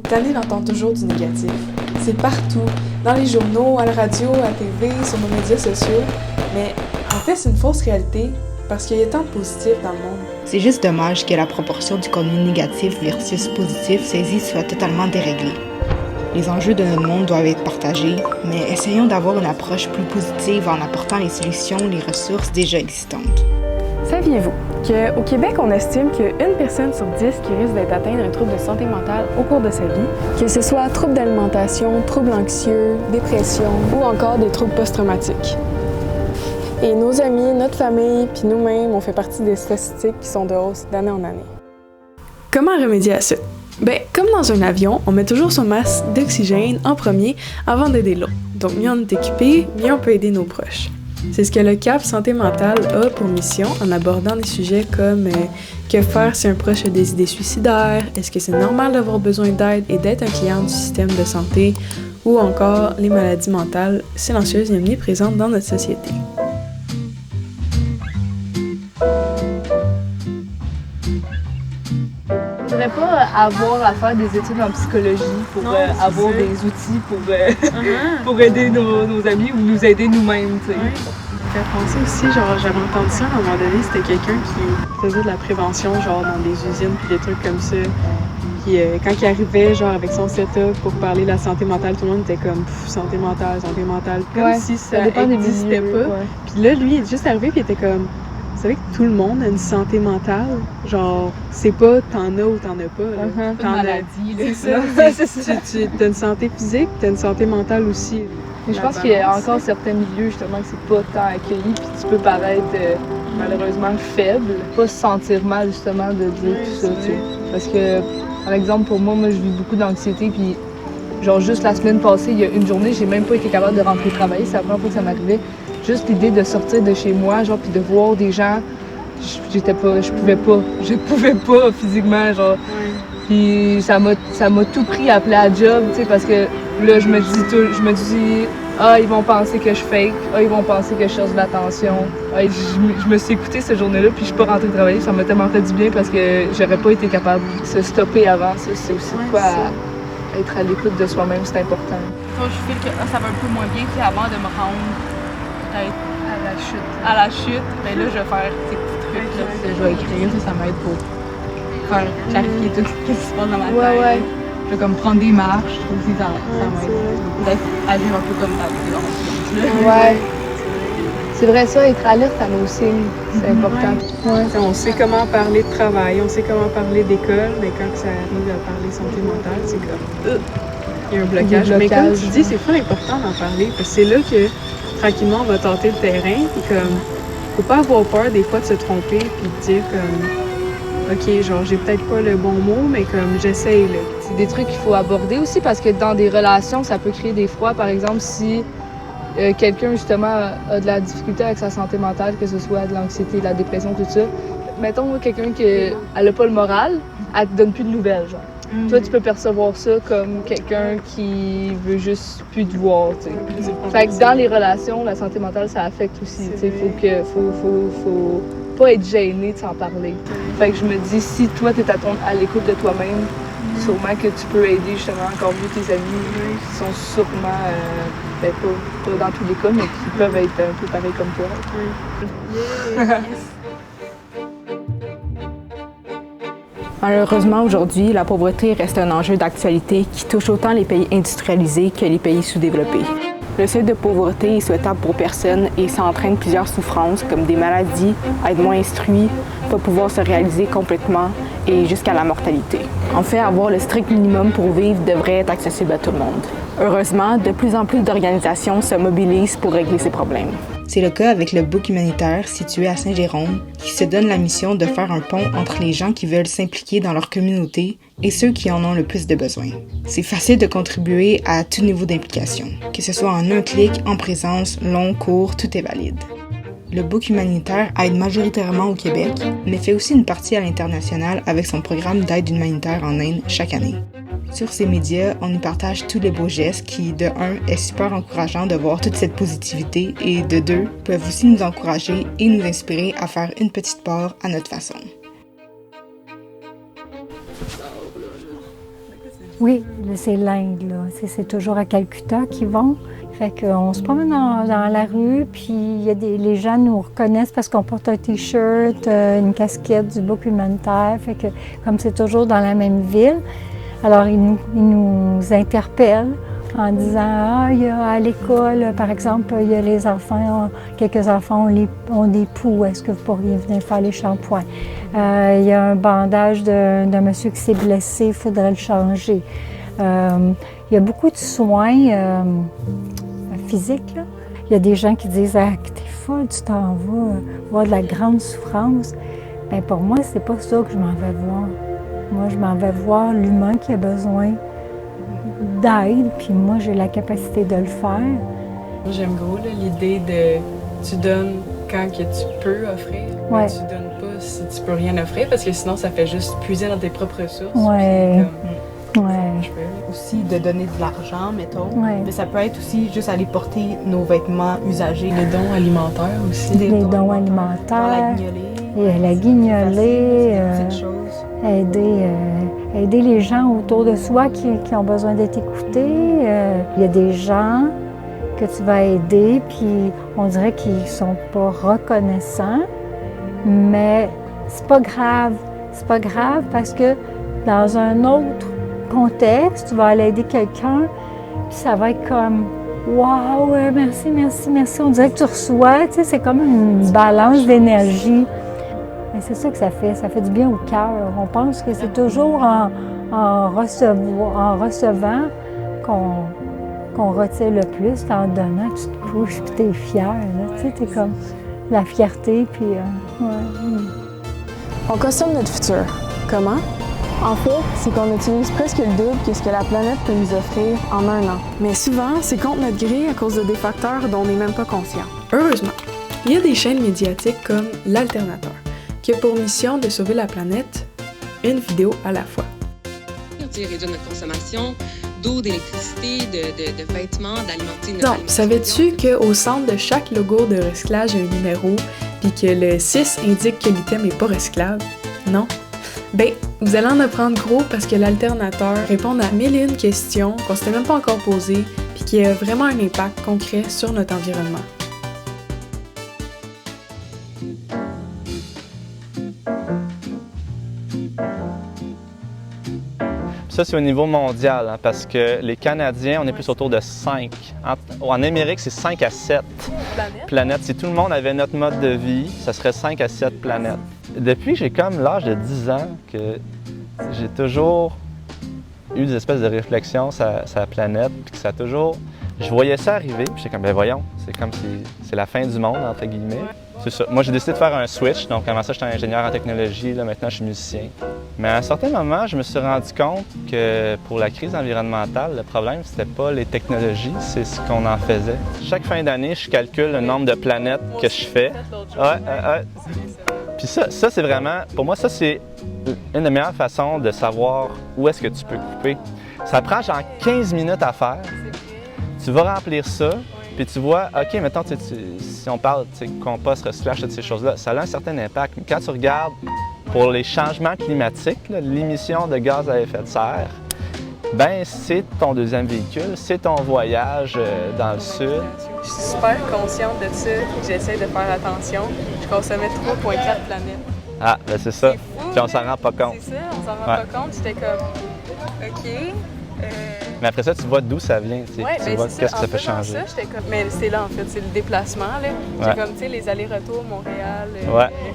tanné d'entendre toujours du négatif. C'est partout, dans les journaux, à la radio, à la TV, sur nos médias sociaux. Mais en fait, c'est une fausse réalité parce qu'il y a tant de positifs dans le monde. C'est juste dommage que la proportion du contenu négatif versus positif saisi soit totalement déréglée. Les enjeux de notre monde doivent être partagés, mais essayons d'avoir une approche plus positive en apportant les solutions, les ressources déjà existantes. Saviez-vous qu'au Québec, on estime qu'une personne sur 10 qui risque d'être atteinte d'un trouble de santé mentale au cours de sa vie, que ce soit trouble d'alimentation, trouble anxieux, dépression ou encore des troubles post-traumatiques. Et nos amis, notre famille, puis nous-mêmes, on fait partie des statistiques qui sont de hausse d'année en année. Comment remédier à ça? Comme dans un avion, on met toujours son masque d'oxygène en premier avant d'aider l'autre. Donc, mieux on est équipé, mieux on peut aider nos proches. C'est ce que le CAP Santé mentale a pour mission en abordant des sujets comme que faire si un proche a des idées suicidaires, est-ce que c'est normal d'avoir besoin d'aide et d'être un client du système de santé, ou encore les maladies mentales silencieuses et omniprésentes dans notre société. Je voudrais pas avoir à faire des études en psychologie pour avoir des outils pour aider nos amis ou nous aider nous-mêmes. Ça fait penser aussi, j'avais entendu ça à un moment donné, c'était quelqu'un qui faisait de la prévention dans des usines puis des trucs comme ça. Puis quand il arrivait avec son setup pour parler de la santé mentale, tout le monde était comme santé mentale, comme si ça n'existait pas. Ouais. Puis là, lui, il est juste arrivé puis il était comme, vous savez que tout le monde a une santé mentale, c'est pas t'en as ou t'en as pas. Là. T'en maladie, c'est ça. Tu as une santé physique, t'as une santé mentale aussi. Mais je pense qu'il y a encore certains milieux justement que c'est pas tant accueilli puis tu peux paraître malheureusement faible, pas se sentir mal justement de dire tout ça. Parce que par exemple pour moi je vis beaucoup d'anxiété puis juste la semaine passée, il y a une journée, j'ai même pas été capable de rentrer travailler, c'est la première fois que ça m'arrivait. Juste l'idée de sortir de chez moi, puis de voir des gens, je pouvais pas physiquement, Puis ça m'a tout pris à appeler à job, parce que là, je me dis, ils vont penser que je fake, ils vont penser que je cherche de l'attention. Je me suis écoutée cette journée-là, puis je suis pas rentrée travailler, ça m'a tellement fait du bien parce que j'aurais pas été capable de se stopper avant. Ça, c'est aussi quoi être à l'écoute de soi-même, c'est important. Quand je fais que ça va un peu moins bien avant de me rendre à la chute, là, je vais faire ces petits trucs-là. Je vais écrire, ça m'aide pour faire clarifier tout ce qui se passe dans ma tête. Ouais. Je vais prendre des marches, je trouve que ça m'aide. Peut-être agir un peu comme ça. Ouais. C'est vrai, ça, être alerte à nos signes, c'est important. Ouais. On sait comment parler de travail, on sait comment parler d'école, mais quand ça arrive à parler santé mentale, c'est comme... Il y a un blocage. Mais comme tu dis, c'est très important d'en parler, parce que c'est là que tranquillement, on va tenter le terrain, puis faut pas avoir peur des fois de se tromper, puis de dire OK, j'ai peut-être pas le bon mot, mais j'essaye, là. C'est des trucs qu'il faut aborder aussi, parce que dans des relations, ça peut créer des froids. Par exemple, si quelqu'un, justement, a de la difficulté avec sa santé mentale, que ce soit de l'anxiété, de la dépression, tout ça, mettons, quelqu'un qui a pas le moral, elle te donne plus de nouvelles, Toi, tu peux percevoir ça comme quelqu'un qui veut juste plus te voir, Fait que dans les relations, la santé mentale, ça affecte aussi, faut pas être gêné de s'en parler. Fait que je me dis, si toi, t'es à l'écoute de toi-même, sûrement que tu peux aider justement encore mieux tes amis qui sont sûrement, pas dans tous les cas, mais qui peuvent être un peu pareils comme toi. Malheureusement, aujourd'hui, la pauvreté reste un enjeu d'actualité qui touche autant les pays industrialisés que les pays sous-développés. Le seuil de pauvreté est souhaitable pour personne et ça entraîne plusieurs souffrances comme des maladies, être moins instruit, pas pouvoir se réaliser complètement et jusqu'à la mortalité. En fait, avoir le strict minimum pour vivre devrait être accessible à tout le monde. Heureusement, de plus en plus d'organisations se mobilisent pour régler ces problèmes. C'est le cas avec le Book humanitaire situé à Saint-Jérôme, qui se donne la mission de faire un pont entre les gens qui veulent s'impliquer dans leur communauté et ceux qui en ont le plus de besoin. C'est facile de contribuer à tout niveau d'implication, que ce soit en un clic, en présence, long, court, tout est valide. Le Book humanitaire aide majoritairement au Québec, mais fait aussi une partie à l'international avec son programme d'aide humanitaire en Inde chaque année. Sur ces médias, on y partage tous les beaux gestes qui, de un, est super encourageant de voir toute cette positivité et de deux, peuvent aussi nous encourager et nous inspirer à faire une petite part à notre façon. Oui, c'est l'Inde, là. C'est toujours à Calcutta qu'ils vont. Fait qu'on se promène dans la rue, puis les gens nous reconnaissent parce qu'on porte un T-shirt, une casquette du Book humanitaire. Fait que, comme c'est toujours dans la même ville, alors ils nous interpellent en disant « Ah, il y a à l'école, par exemple, il y a les enfants, quelques enfants ont des poux, est-ce que vous pourriez venir faire les shampoings? Il y a un bandage d'un monsieur qui s'est blessé, il faudrait le changer. Il y a beaucoup de soins physiques, là. Il y a des gens qui disent « Ah, t'es folle, tu t'en vas voir de la grande souffrance. » Bien, pour moi, c'est pas ça que je m'en vais voir. Moi, je m'en vais voir l'humain qui a besoin d'aide, puis moi, j'ai la capacité de le faire. J'aime gros l'idée de tu donnes quand que tu peux offrir, mais tu donnes pas si tu peux rien offrir, parce que sinon, ça fait juste puiser dans tes propres ressources. Ouais. Aussi de donner de l'argent, mettons. Mais ça peut être aussi juste aller porter nos vêtements usagés. Les dons alimentaires aussi. Les dons alimentaires. La guignolée. Aider les gens autour de soi qui ont besoin d'être écoutés. Il y a des gens que tu vas aider, puis on dirait qu'ils ne sont pas reconnaissants, mais c'est pas grave. C'est pas grave parce que dans un autre contexte, tu vas aller aider quelqu'un, puis ça va être comme « Wow, merci, merci, merci ». On dirait que tu reçois, tu sais, c'est comme une balance d'énergie. C'est ça que ça fait du bien au cœur. On pense que c'est toujours en recevant qu'on retire le plus, en donnant, tu te couches puis t'es fier. Tu sais, t'es comme la fierté, puis On consomme notre futur. Comment? En fait, c'est qu'on utilise presque le double que ce que la planète peut nous offrir en un an. Mais souvent, c'est contre notre gré à cause de des facteurs dont on n'est même pas conscient. Heureusement, il y a des chaînes médiatiques comme l'Alternateur, qui a pour mission de sauver la planète, une vidéo à la fois. Réduire notre consommation d'eau, d'électricité, de vêtements, d'alimenter notre Donc, savais-tu qu'au centre de chaque logo de recyclage, il y a un numéro, puis que le 6 indique que l'item n'est pas recyclable? Non? Ben, vous allez en apprendre gros parce que l'Alternateur répond à 1001 questions qu'on ne s'était même pas encore posées, puis qui a vraiment un impact concret sur notre environnement. Ça, c'est au niveau mondial, hein, parce que les Canadiens, on est plus autour de 5. En Amérique, c'est 5 à 7 planètes. Si tout le monde avait notre mode de vie, ça serait 5 à 7 planètes. Depuis que j'ai comme l'âge de 10 ans, que j'ai toujours eu des espèces de réflexions sur la planète, puis que ça a toujours... Je voyais ça arriver, puis j'étais comme, ben voyons, c'est comme si c'est la fin du monde, entre guillemets. C'est ça. Moi, j'ai décidé de faire un switch. Donc, avant ça, j'étais ingénieur en technologie. Là, maintenant, je suis musicien. Mais à un certain moment, je me suis rendu compte que pour la crise environnementale, le problème, c'était pas les technologies, c'est ce qu'on en faisait. Chaque fin d'année, je calcule le nombre de planètes que je fais. Puis ça, c'est vraiment... Pour moi, ça, c'est une des meilleures façons de savoir où est-ce que tu peux couper. Ça prend genre 15 minutes à faire. Tu vas remplir ça. Puis tu vois, OK, mettons, si on parle de compost, recyclage, toutes ces choses-là, ça a un certain impact. Mais quand tu regardes pour les changements climatiques, l'émission de gaz à effet de serre, ben c'est ton deuxième véhicule, c'est ton voyage dans le sud. Je suis super consciente de ça, j'essaie de faire attention. Je consommais 3,4 planètes. Ah, ben c'est ça. C'est fou, puis on s'en rend pas compte. C'est ça, on s'en rend pas compte. J'étais comme, OK. Mais après ça, tu vois d'où ça vient, tu vois qu'est-ce que ça fait changer. Ça, j'étais comme, mais c'est là en fait, c'est le déplacement. J'ai comme, tu sais, les allers-retours Montréal,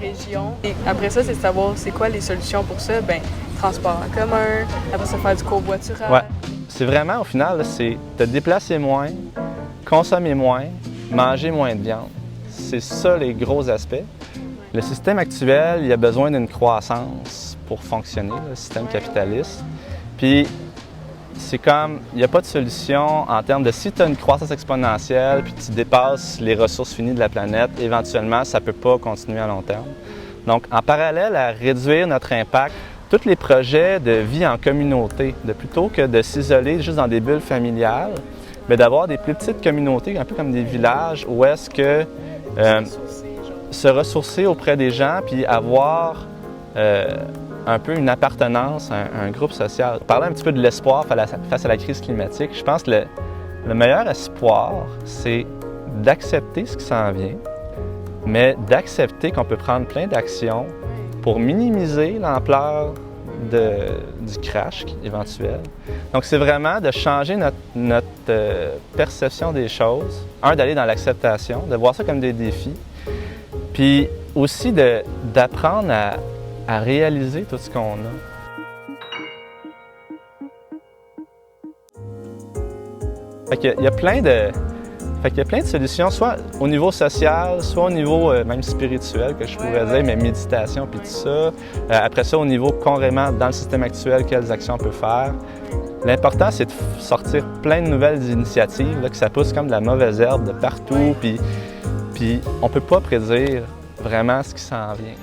région. Et après ça, c'est de savoir c'est quoi les solutions pour ça. Ben, transport en commun, après ça, faire du covoiturage. Ouais. C'est vraiment, au final, c'est te déplacer moins, consommer moins, manger moins de viande. C'est ça les gros aspects. Le système actuel, il a besoin d'une croissance pour fonctionner, le système capitaliste. Puis, c'est comme, il n'y a pas de solution en termes de si tu as une croissance exponentielle puis tu dépasses les ressources finies de la planète, éventuellement, ça ne peut pas continuer à long terme. Donc, en parallèle à réduire notre impact, tous les projets de vie en communauté, de plutôt que de s'isoler juste dans des bulles familiales, mais d'avoir des plus petites communautés, un peu comme des villages, où est-ce que se ressourcer auprès des gens puis avoir un peu une appartenance, un groupe social. Parler un petit peu de l'espoir face à la crise climatique, je pense que le meilleur espoir, c'est d'accepter ce qui s'en vient, mais d'accepter qu'on peut prendre plein d'actions pour minimiser l'ampleur du crash éventuel. Donc, c'est vraiment de changer notre perception des choses. D'aller dans l'acceptation, de voir ça comme des défis, puis aussi d'apprendre à réaliser tout ce qu'on a. Il y a plein de solutions, soit au niveau social, soit au niveau même spirituel, que je pourrais dire, mais méditation puis tout ça. Après ça, au niveau carrément dans le système actuel, quelles actions on peut faire. L'important, c'est de sortir plein de nouvelles initiatives, là, que ça pousse comme de la mauvaise herbe de partout, puis on peut pas prédire vraiment ce qui s'en vient.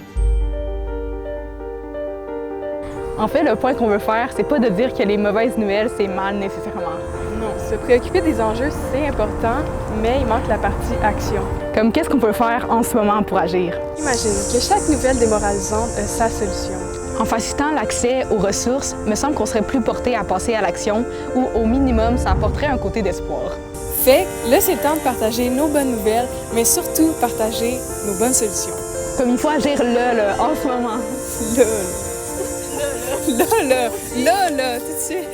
En fait, le point qu'on veut faire, c'est pas de dire que les mauvaises nouvelles, c'est mal nécessairement. Non, se préoccuper des enjeux, c'est important, mais il manque la partie action. Comme qu'est-ce qu'on peut faire en ce moment pour agir? Imagine que chaque nouvelle démoralisante a sa solution. En facilitant l'accès aux ressources, me semble qu'on serait plus porté à passer à l'action ou au minimum, ça apporterait un côté d'espoir. Fait que là, c'est le temps de partager nos bonnes nouvelles, mais surtout partager nos bonnes solutions. Comme il faut agir là, en ce moment. Là, tout de suite.